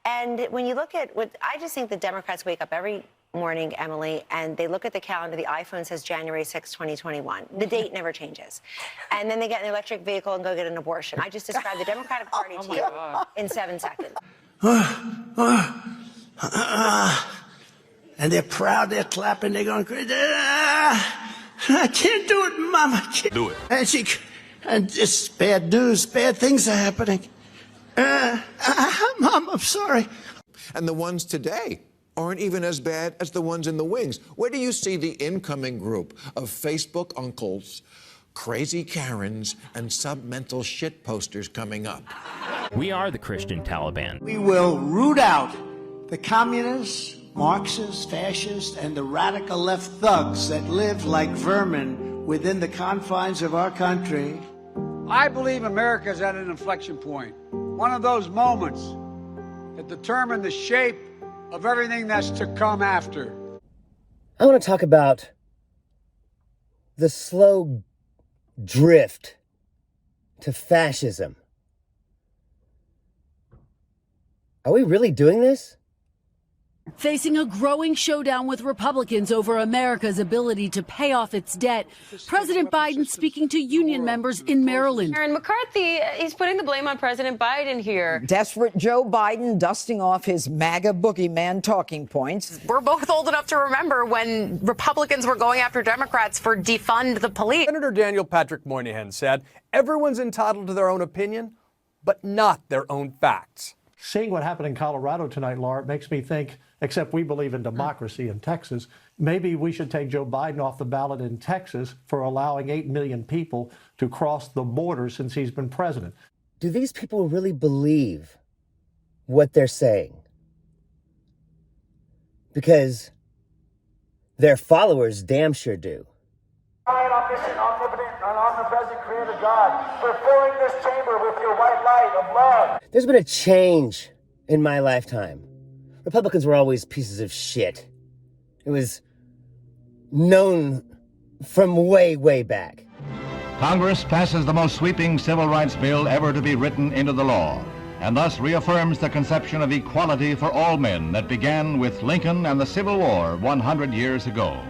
And when you look at what I just think the Democrats wake up every morning, Emily, and they look at the calendar. The iPhone says January 6, 2021. The date never changes. And then they get in an electric vehicle and go get an abortion. I just described the Democratic Party to you in 7 seconds. And they're proud, they're clapping, they're going crazy. I can't do it, Mom. I can't do it. And just bad news, bad things are happening. Mom, I'm sorry. And the ones today aren't even as bad as the ones in the wings. Where do you see the incoming group of Facebook uncles, crazy Karens, and sub-mental shit posters coming up? We are the Christian Taliban. We will root out the communists, Marxists, fascists, and the radical left thugs that live like vermin within the confines of our country. I believe America is at an inflection point. One of those moments that determine the shape of everything that's to come after. I want to talk about the slow drift to fascism. Are we really doing this? Facing a growing showdown with Republicans over America's ability to pay off its debt, President Biden speaking to union members in Maryland. Aaron McCarthy, he's putting the blame on President Biden here. Desperate Joe Biden dusting off his MAGA boogeyman talking points. We're both old enough to remember when Republicans were going after Democrats for defund the police. Senator Daniel Patrick Moynihan said, everyone's entitled to their own opinion, but not their own facts. Seeing what happened in Colorado tonight, Laura, it makes me think, except we believe in democracy in Texas, maybe we should take Joe Biden off the ballot in Texas for allowing 8 million people to cross the border since he's been president. Do these people really believe what they're saying? Because their followers damn sure do. Omniscient, omnipotent, and omnipresent creator God, for filling this chamber with your white light of love. There's been a change in my lifetime. Republicans were always pieces of shit. It was known from way, way back. Congress passes the most sweeping civil rights bill ever to be written into the law, and thus reaffirms the conception of equality for all men that began with Lincoln and the Civil War 100 years ago.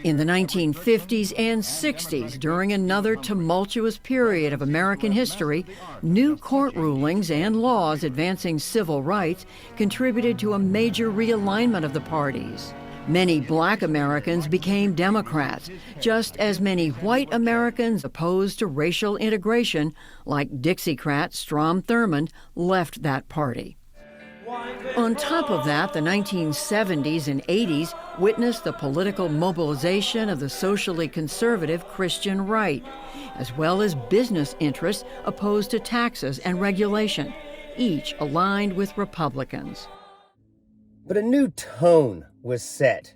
In the 1950s and 60s, during another tumultuous period of American history, new court rulings and laws advancing civil rights contributed to a major realignment of the parties. Many black Americans became Democrats, just as many white Americans opposed to racial integration, like Dixiecrat Strom Thurmond, left that party. On top of that, the 1970s and 80s witnessed the political mobilization of the socially conservative Christian right, as well as business interests opposed to taxes and regulation, each aligned with Republicans. But a new tone was set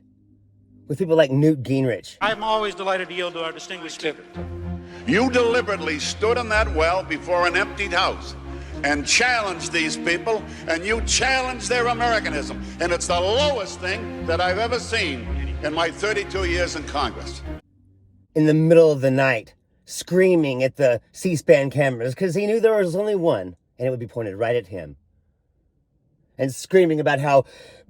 with people like Newt Gingrich. I'm always delighted to yield to our distinguished speaker. You deliberately stood in that well before an emptied house and challenged these people, and you challenged their Americanism. And it's the lowest thing that I've ever seen in my 32 years in Congress. In the middle of the night, screaming at the C-SPAN cameras because he knew there was only one, and it would be pointed right at him. And screaming about how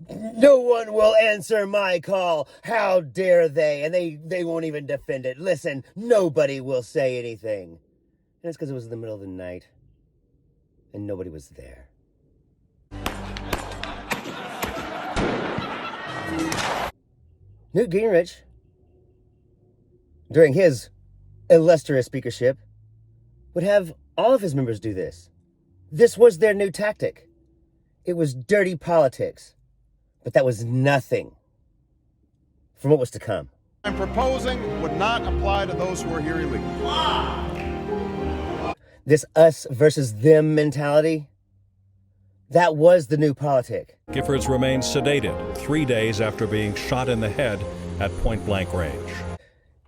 no one will answer my call. How dare they? And they won't even defend it. Listen, nobody will say anything. And it's because it was in the middle of the night. And nobody was there. Newt Gingrich, during his illustrious speakership, would have all of his members do this. This was their new tactic. It was dirty politics. But that was nothing from what was to come. I'm proposing would not apply to those who are here illegally. Wow. This us versus them mentality, that was the new politic. Giffords remains sedated 3 days after being shot in the head at point-blank range.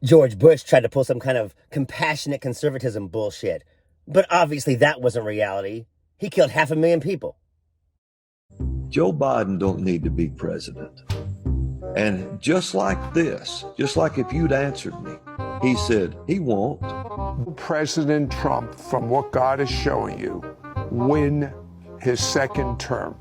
George Bush tried to pull some kind of compassionate conservatism bullshit, but obviously that wasn't reality. He killed 500,000 people. Joe Biden don't need to be president. And just like this, just like if you'd answered me, he said he won't. President Trump, from what God is showing you, win his second term.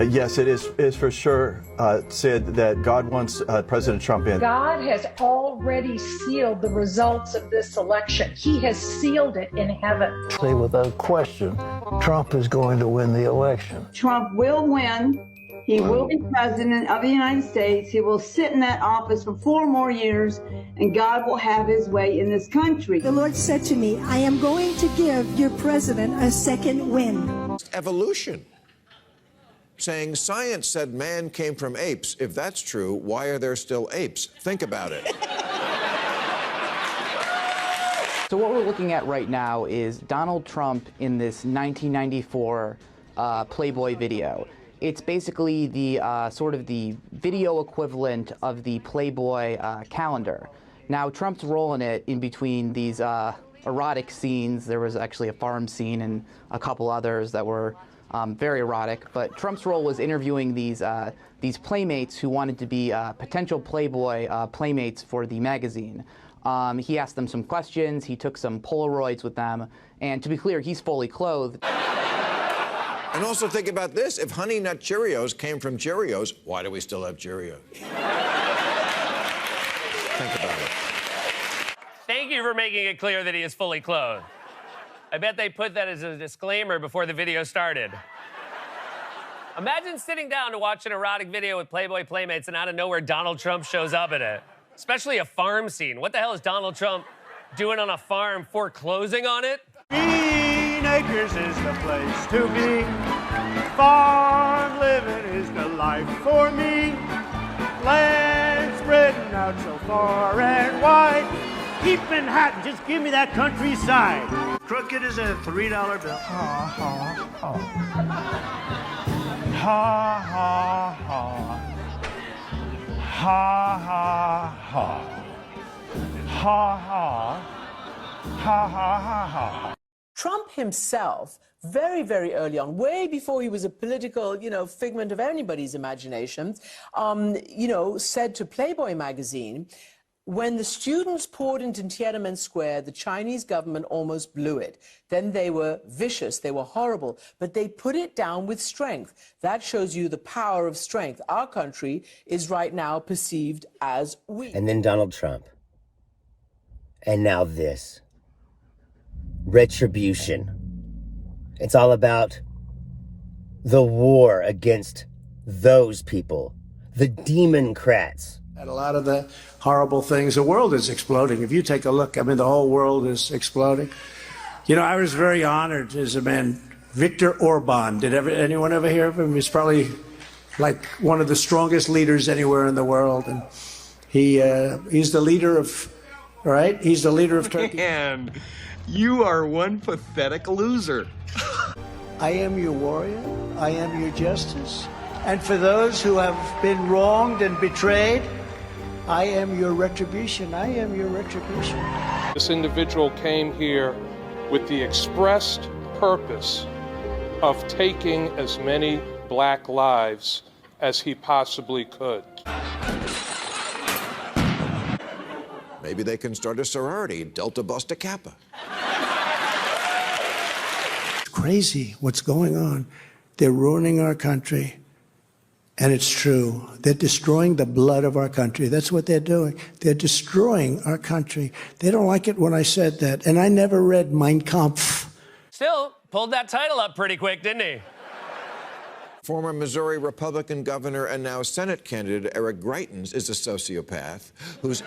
Yes, it is for sure, Sid, that God wants President Trump in. God has already sealed the results of this election. He has sealed it in heaven. Say without question, Trump is going to win the election. Trump will win. He will be president of the United States. He will sit in that office for 4 more years, and God will have his way in this country. The Lord said to me, I am going to give your president a second win. Evolution. Saying science said man came from apes. If that's true, why are there still apes? Think about it. So what we're looking at right now is Donald Trump in this 1994 Playboy video. It's basically the sort of the video equivalent of the Playboy calendar. Now, Trump's role in it, in between these erotic scenes, there was actually a farm scene and a couple others that were very erotic, but Trump's role was interviewing these playmates who wanted to be potential Playboy playmates for the magazine. He asked them some questions, he took some Polaroids with them, and to be clear, he's fully clothed. And also think about this. If Honey Nut Cheerios came from Cheerios, why do we still have Cheerios? Think about it. Thank you for making it clear that he is fully clothed. I bet they put that as a disclaimer before the video started. Imagine sitting down to watch an erotic video with Playboy playmates and out of nowhere Donald Trump shows up in it. Especially a farm scene. What the hell is Donald Trump doing on a farm, foreclosing on it? Green Acres is the place to be. Farm living is the life for me. Land spreading out so far and wide. Keep Manhattan, just give me that countryside. Crooked as a $3 bill. Ha, ha, ha. Ha, ha, ha. Ha, ha, ha. Ha, ha. Ha, ha, ha, ha. Trump himself, very, very early on, way before he was a political, figment of anybody's imagination, said to Playboy magazine, when the students poured into Tiananmen Square, the Chinese government almost blew it. Then they were vicious, they were horrible, but they put it down with strength. That shows you the power of strength. Our country is right now perceived as weak. And then Donald Trump. And now this. Retribution. It's all about the war against those people, the Democrats. And a lot of the horrible things, the world is exploding. If you take a look, the whole world is exploding. I was very honored as a man, Viktor Orban. Did anyone ever hear of him? He's probably like one of the strongest leaders anywhere in the world. And he's the leader of, right? He's the leader of Turkey. Man, you are one pathetic loser. I am your warrior. I am your justice. And for those who have been wronged and betrayed, I am your retribution. I am your retribution. This individual came here with the expressed purpose of taking as many black lives as he possibly could. Maybe they can start a sorority, Delta Busta Kappa. It's crazy what's going on. They're ruining our country. And it's true. They're destroying the blood of our country. That's what they're doing. They're destroying our country. They don't like it when I said that. And I never read Mein Kampf. Still, pulled that title up pretty quick, didn't he? Former Missouri Republican governor and now Senate candidate Eric Greitens is a sociopath whose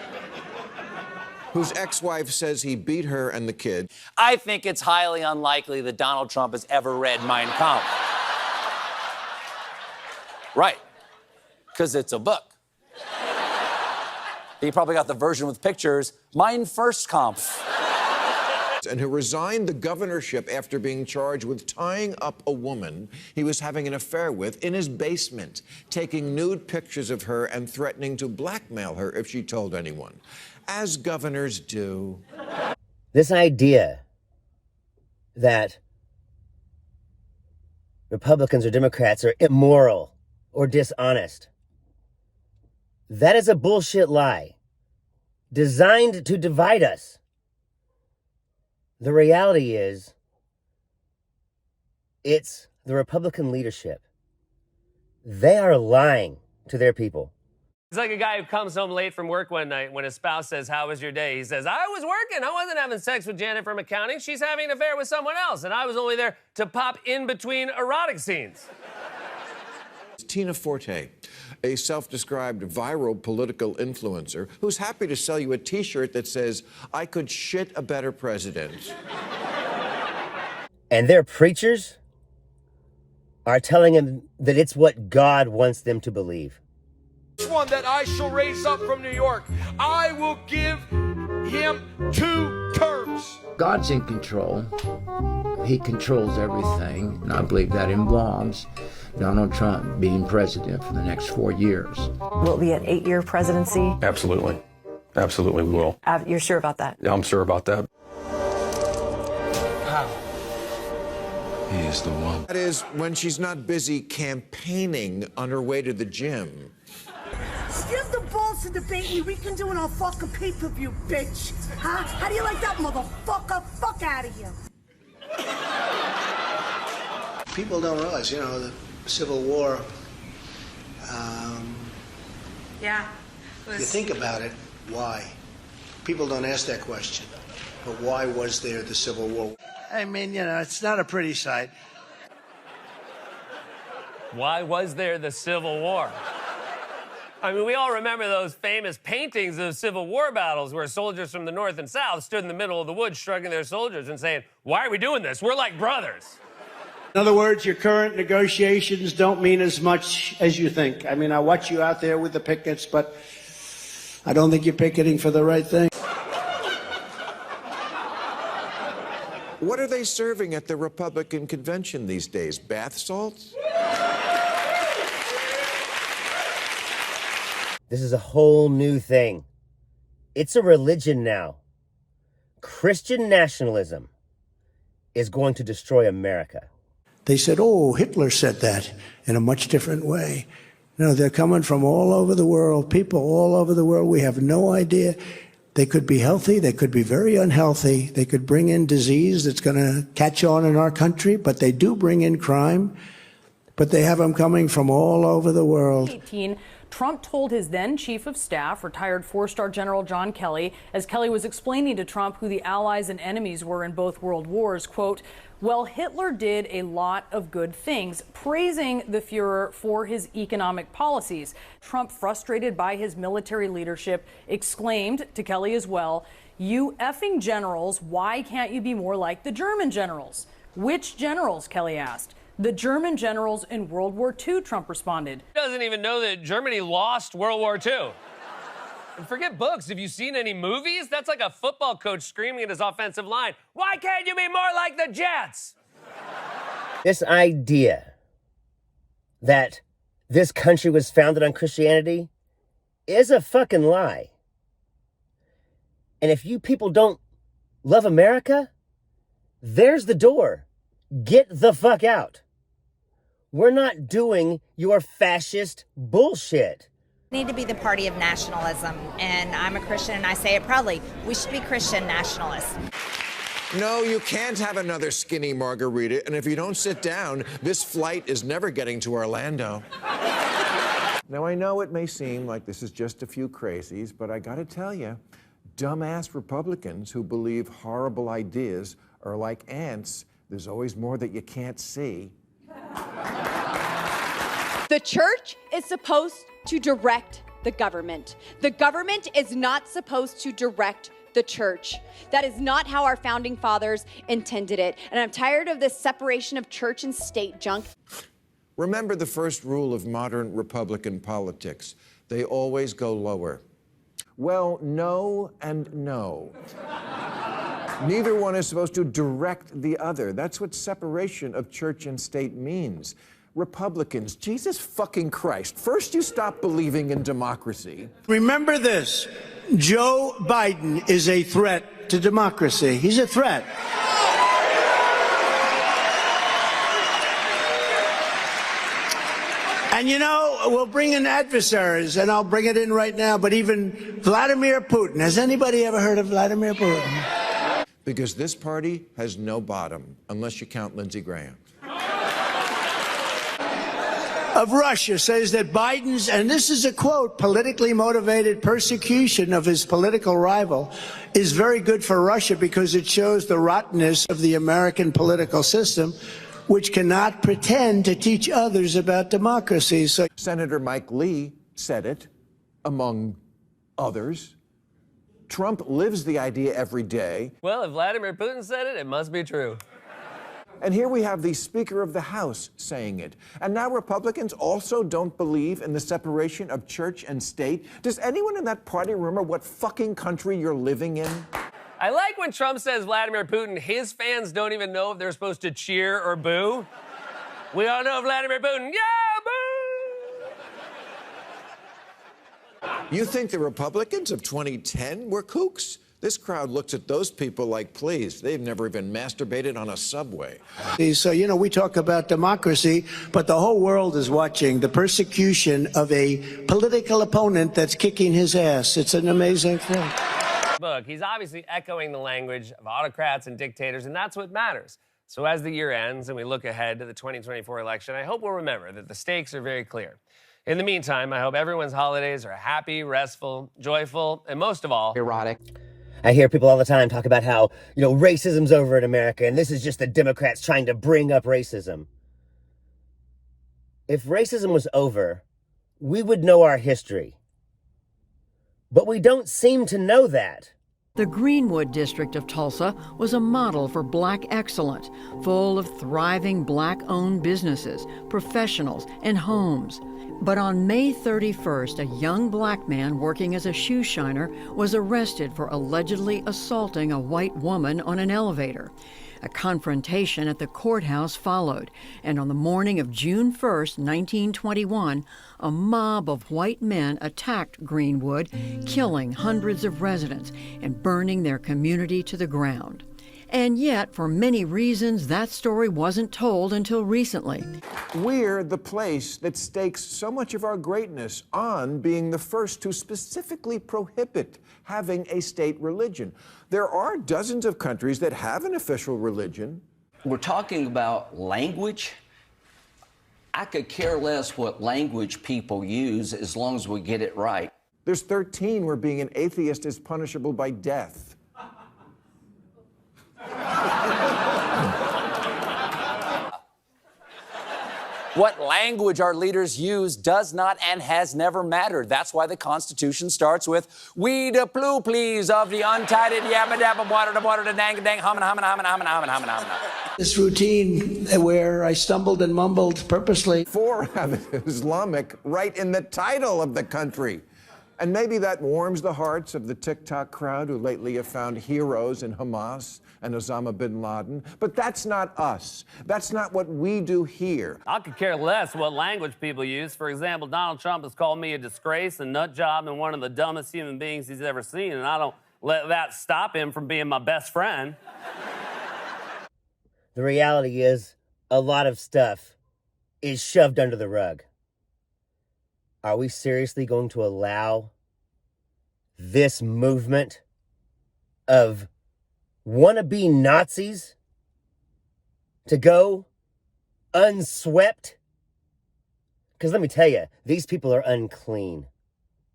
ex-wife says he beat her and the kid. I think it's highly unlikely that Donald Trump has ever read Mein Kampf. Right, because it's a book. He probably got the version with pictures, Mein First Kampf. And who resigned the governorship after being charged with tying up a woman he was having an affair with in his basement, taking nude pictures of her and threatening to blackmail her if she told anyone, as governors do. This idea that Republicans or Democrats are immoral or dishonest. That is a bullshit lie designed to divide us. The reality is, it's the Republican leadership They are lying to their people. It's like a guy who comes home late from work one night when his spouse says, "How was your day?" He says, "I was working. I wasn't having sex with Janet from accounting. She's having an affair with someone else, and I was only there to pop in between erotic scenes." Tina Forte, a self-described viral political influencer who's happy to sell you a T-shirt that says, "I could shit a better president." And their preachers are telling them that it's what God wants them to believe. One that I shall raise up from New York, I will give him 2 terms. God's in control. He controls everything, and I believe that involves Donald Trump being president for the next 4 years. Will it be an 8-year presidency? Absolutely. Absolutely we will. You're sure about that? I'm sure about that. He is the one. That is, when she's not busy campaigning on her way to the gym. Steal the balls to debate me. We can do it on fucking pay-per-view, bitch. Huh? How do you like that, motherfucker? Fuck out of here. People don't realize, the Civil War, Yeah. you think about it, why? People don't ask that question. But why was there the Civil War? I mean, it's not a pretty sight. Why was there the Civil War? I mean, we all remember those famous paintings of Civil War battles where soldiers from the North and South stood in the middle of the woods shrugging their soldiers and saying, "Why are we doing this? We're like brothers." In other words, your current negotiations don't mean as much as you think. I mean, I watch you out there with the pickets, but I don't think you're picketing for the right thing. What are they serving at the Republican convention these days? Bath salts? This is a whole new thing. It's a religion now. Christian nationalism is going to destroy America. They said, oh, Hitler said that in a much different way. They're coming from all over the world, people all over the world. We have no idea. They could be healthy. They could be very unhealthy. They could bring in disease that's going to catch on in our country, but they do bring in crime. But they have them coming from all over the world. Trump told his then chief of staff, retired 4-star General John Kelly, as Kelly was explaining to Trump who the allies and enemies were in both world wars, quote, "Well, Hitler did a lot of good things," praising the Fuhrer for his economic policies. Trump, frustrated by his military leadership, exclaimed to Kelly as well, "You effing generals, why can't you be more like the German generals?" "Which generals?" Kelly asked. "The German generals in World War II," Trump responded. He doesn't even know that Germany lost World War II. And forget books. Have you seen any movies? That's like a football coach screaming at his offensive line, "Why can't you be more like the Jets?" This idea that this country was founded on Christianity is a fucking lie. And if you people don't love America, there's the door. Get the fuck out. We're not doing your fascist bullshit. We need to be the party of nationalism, and I'm a Christian and I say it proudly. We should be Christian nationalists. No, you can't have another skinny margarita, and if you don't sit down, this flight is never getting to Orlando. Now, I know it may seem like this is just a few crazies, but I gotta tell you, dumbass Republicans who believe horrible ideas are like ants. There's always more that you can't see. The church is supposed to direct the government. The government is not supposed to direct the church. That is not how our founding fathers intended it. And I'm tired of this separation of church and state junk. Remember the first rule of modern Republican politics. They always go lower. Well, no and no. Neither one is supposed to direct the other. That's what separation of church and state means. Republicans, Jesus fucking Christ, first you stop believing in democracy. Remember this, Joe Biden is a threat to democracy. He's a threat. And we'll bring in adversaries, and I'll bring it in right now, but even Vladimir Putin. Has anybody ever heard of Vladimir Putin? Because this party has no bottom, unless you count Lindsey Graham. of Russia says that Biden's, and this is a quote, politically motivated persecution of his political rival is very good for Russia because it shows the rottenness of the American political system, which cannot pretend to teach others about democracy. So Senator Mike Lee said it, among others. Trump lives the idea every day. Well, if Vladimir Putin said it, it must be true. And here we have the Speaker of the House saying it. And now Republicans also don't believe in the separation of church and state. Does anyone in that party remember what fucking country you're living in? I like when Trump says Vladimir Putin, his fans don't even know if they're supposed to cheer or boo. We all know Vladimir Putin, yeah, boo! You think the Republicans of 2010 were kooks? This crowd looks at those people like, please, they've never even masturbated on a subway. So, you know, we talk about democracy, but the whole world is watching the persecution of a political opponent that's kicking his ass. It's an amazing thing. Look, he's obviously echoing the language of autocrats and dictators, and that's what matters. So as the year ends and we look ahead to the 2024 election, I hope we'll remember that the stakes are very clear. In the meantime, I hope everyone's holidays are happy, restful, joyful, and most of all, erotic. I hear people all the time talk about how, racism's over in America, and this is just the Democrats trying to bring up racism. If racism was over, we would know our history. But we don't seem to know that. The Greenwood district of Tulsa was a model for Black excellence, full of thriving Black-owned businesses, professionals, and homes. But on May 31st, a young Black man working as a shoe shiner was arrested for allegedly assaulting a white woman on an elevator. A confrontation at the courthouse followed, and on the morning of June 1st, 1921, a mob of white men attacked Greenwood, killing hundreds of residents and burning their community to the ground. And yet, for many reasons, that story wasn't told until recently. We're the place that stakes so much of our greatness on being the first to specifically prohibit having a state religion. There are dozens of countries that have an official religion. We're talking about language. I could care less what language people use as long as we get it right. There's 13 where being an atheist is punishable by death. What language our leaders use does not and has never mattered. That's why the Constitution starts with, we the plu please of the untitled yabba dabba water the dang dang hummin hummin hummin hummin hummin hummin hummin. This routine where I stumbled and mumbled purposely. 4 have Islamic right in the title of the country. And maybe that warms the hearts of the TikTok crowd who lately have found heroes in Hamas and Osama bin Laden. But that's not us. That's not what we do here. I could care less what language people use. For example, Donald Trump has called me a disgrace, a nut job, and one of the dumbest human beings he's ever seen, and I don't let that stop him from being my best friend. The reality is, a lot of stuff is shoved under the rug. Are we seriously going to allow this movement of wannabe Nazis to go unswept? Because let me tell you, these people are unclean.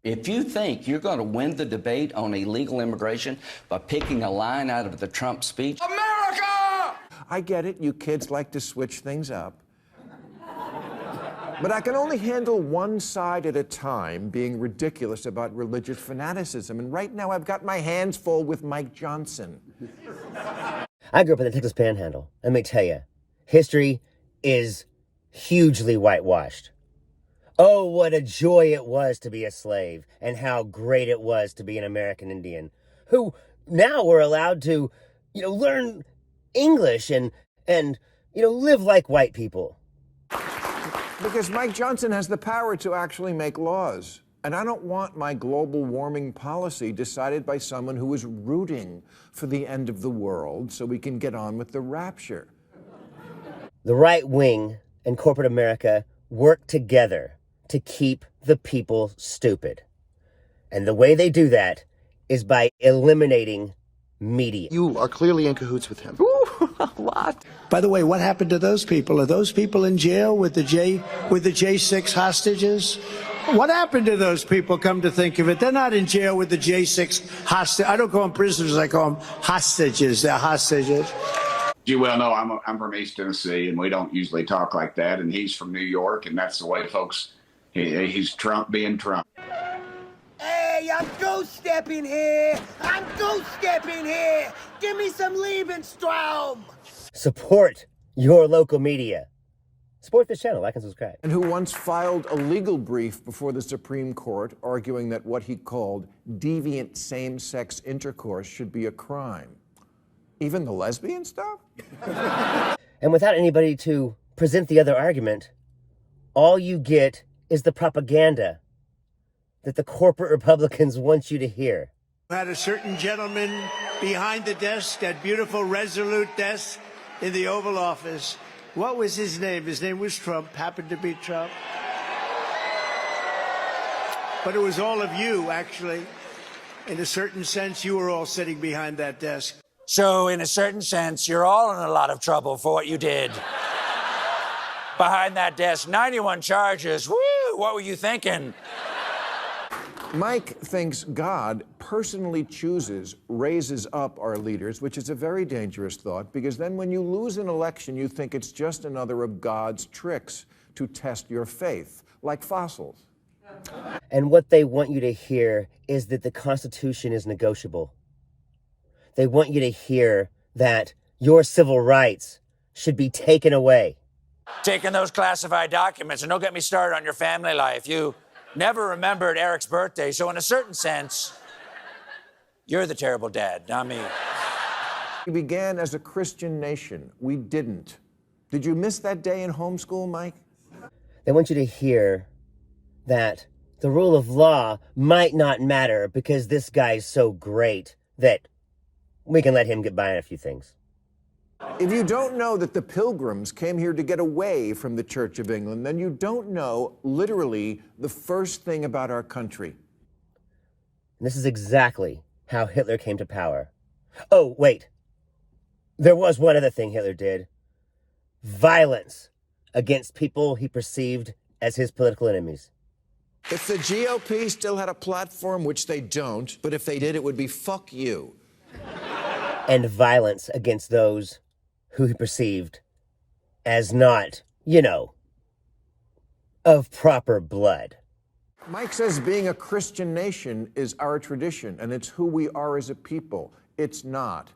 If you think you're going to win the debate on illegal immigration by picking a line out of the Trump speech... America! I get it, you kids like to switch things up. But I can only handle one side at a time being ridiculous about religious fanaticism. And right now I've got my hands full with Mike Johnson. I grew up in the Texas Panhandle. Let me tell you, history is hugely whitewashed. Oh, what a joy it was to be a slave, and how great it was to be an American Indian, who now we're allowed to, learn English and live like white people. Because Mike Johnson has the power to actually make laws. And I don't want my global warming policy decided by someone who is rooting for the end of the world so we can get on with the rapture. The right wing and corporate America work together to keep the people stupid. And the way they do that is by eliminating media. You are clearly in cahoots with him. What? By the way, what happened to those people? Are those people in jail with the J6 hostages? What happened to those people, come to think of it? They're not in jail with the J6 hostages. I don't call them prisoners, I call them hostages. They're hostages. You well know I'm from East Tennessee, and we don't usually talk like that. And he's from New York, and that's the way folks. He's Trump being Trump. Hey, I'm ghost stepping here. I'm ghost stepping here. Give me some Lebenstraum. Support your local media. Support this channel, like and subscribe. And who once filed a legal brief before the Supreme Court arguing that what he called deviant same-sex intercourse should be a crime. Even the lesbian stuff? And without anybody to present the other argument, all you get is the propaganda that the corporate Republicans want you to hear. Had a certain gentleman behind the desk, that beautiful, resolute desk in the Oval Office. What was his name? His name was Trump, happened to be Trump. But it was all of you, actually. In a certain sense, you were all sitting behind that desk. So, in a certain sense, you're all in a lot of trouble for what you did. Behind that desk, 91 charges. Woo! What were you thinking? Mike thinks God personally chooses, raises up our leaders, which is a very dangerous thought, because then when you lose an election, you think it's just another of God's tricks to test your faith, like fossils. And what they want you to hear is that the Constitution is negotiable. They want you to hear that your civil rights should be taken away. Taking those classified documents, and don't get me started on your family life. You never remembered Eric's birthday, so in a certain sense, you're the terrible dad, not me. We began as a Christian nation. We didn't. Did you miss that day in homeschool, Mike? They want you to hear that the rule of law might not matter because this guy's so great that we can let him get by on a few things. If you don't know that the Pilgrims came here to get away from the Church of England, then you don't know literally the first thing about our country. And this is exactly how Hitler came to power. Oh, wait. There was one other thing Hitler did. Violence against people he perceived as his political enemies. If the GOP still had a platform, which they don't, but if they did, it would be fuck you. And violence against those who he perceived as not, you know, of proper blood. Mike says being a Christian nation is our tradition, and it's who we are as a people. It's not.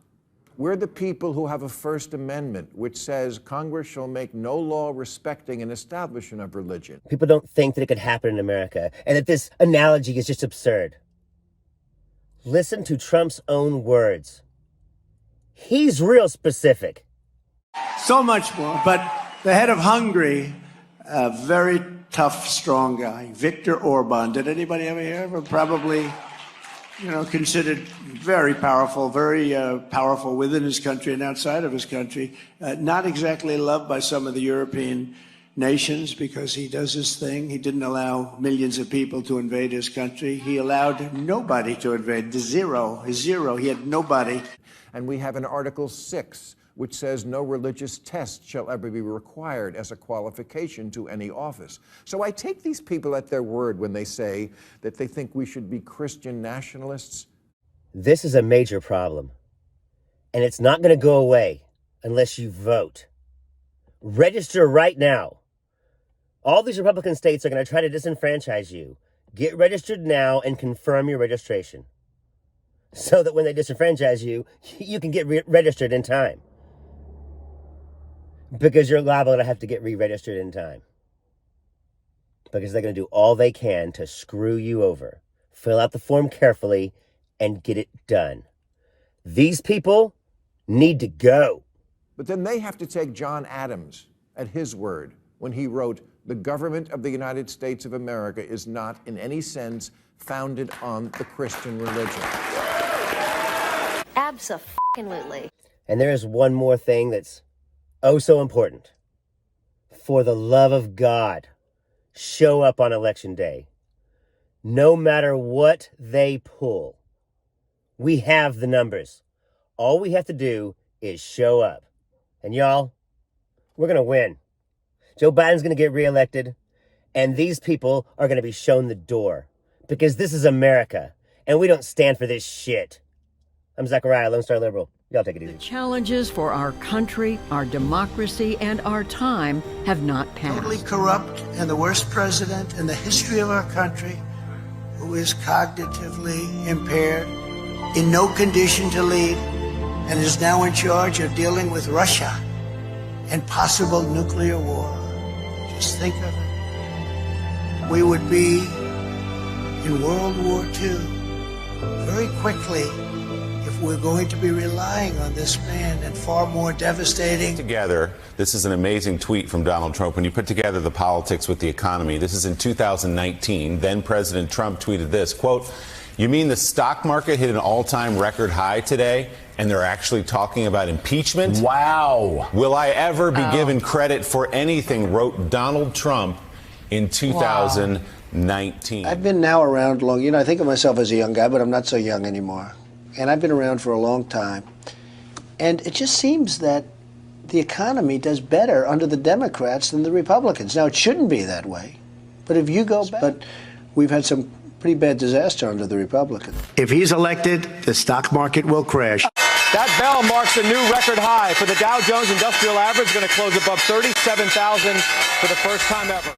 We're the people who have a First Amendment, which says Congress shall make no law respecting an establishment of religion. People don't think that it could happen in America, and that this analogy is just absurd. Listen to Trump's own words. He's real specific. So much more. But the head of Hungary, a very tough, strong guy, Viktor Orban. Did anybody ever hear of him? Probably, considered very powerful within his country and outside of his country. Not exactly loved by some of the European nations because he does his thing. He didn't allow millions of people to invade his country. He allowed nobody to invade. Zero. He had nobody. And we have an Article 6, which says no religious test shall ever be required as a qualification to any office. So I take these people at their word when they say that they think we should be Christian nationalists. This is a major problem, and it's not going to go away unless you vote. Register right now. All these Republican states are going to try to disenfranchise you. Get registered now and confirm your registration, so that when they disenfranchise you, you can get registered in time. Because you're liable to have to get re-registered in time. Because they're going to do all they can to screw you over. Fill out the form carefully and get it done. These people need to go. But then they have to take John Adams at his word when he wrote, "The government of the United States of America is not in any sense founded on the Christian religion." Abso-fucking-lutely. And there is one more thing that's oh so important. For the love of God, show up on Election Day. No matter what they pull, we have the numbers. All we have to do is show up. And y'all, we're going to win. Joe Biden's going to get reelected, and these people are going to be shown the door. Because this is America, and we don't stand for this shit. I'm Zachariah, Lone Star Liberal. Y'all take it easy. The challenges for our country, our democracy, and our time have not passed. Totally corrupt and the worst president in the history of our country, who is cognitively impaired, in no condition to lead, and is now in charge of dealing with Russia and possible nuclear war. Just think of it. We would be in World War II very quickly if we're going to be relying on this man, and far more devastating. Together, this is an amazing tweet from Donald Trump. When you put together the politics with the economy, this is in 2019. Then President Trump tweeted this, quote, "You mean the stock market hit an all-time record high today, and they're actually talking about impeachment? Wow. Will I ever be given credit for anything?" wrote Donald Trump in 2019. I've been now around long. You know, I think of myself as a young guy, but I'm not so young anymore. And I've been around for a long time. And it just seems that the economy does better under the Democrats than the Republicans. Now, it shouldn't be that way. But if you go back, but we've had some pretty bad disaster under the Republicans. If he's elected, the stock market will crash. That bell marks a new record high for the Dow Jones Industrial Average, going to close above 37,000 for the first time ever.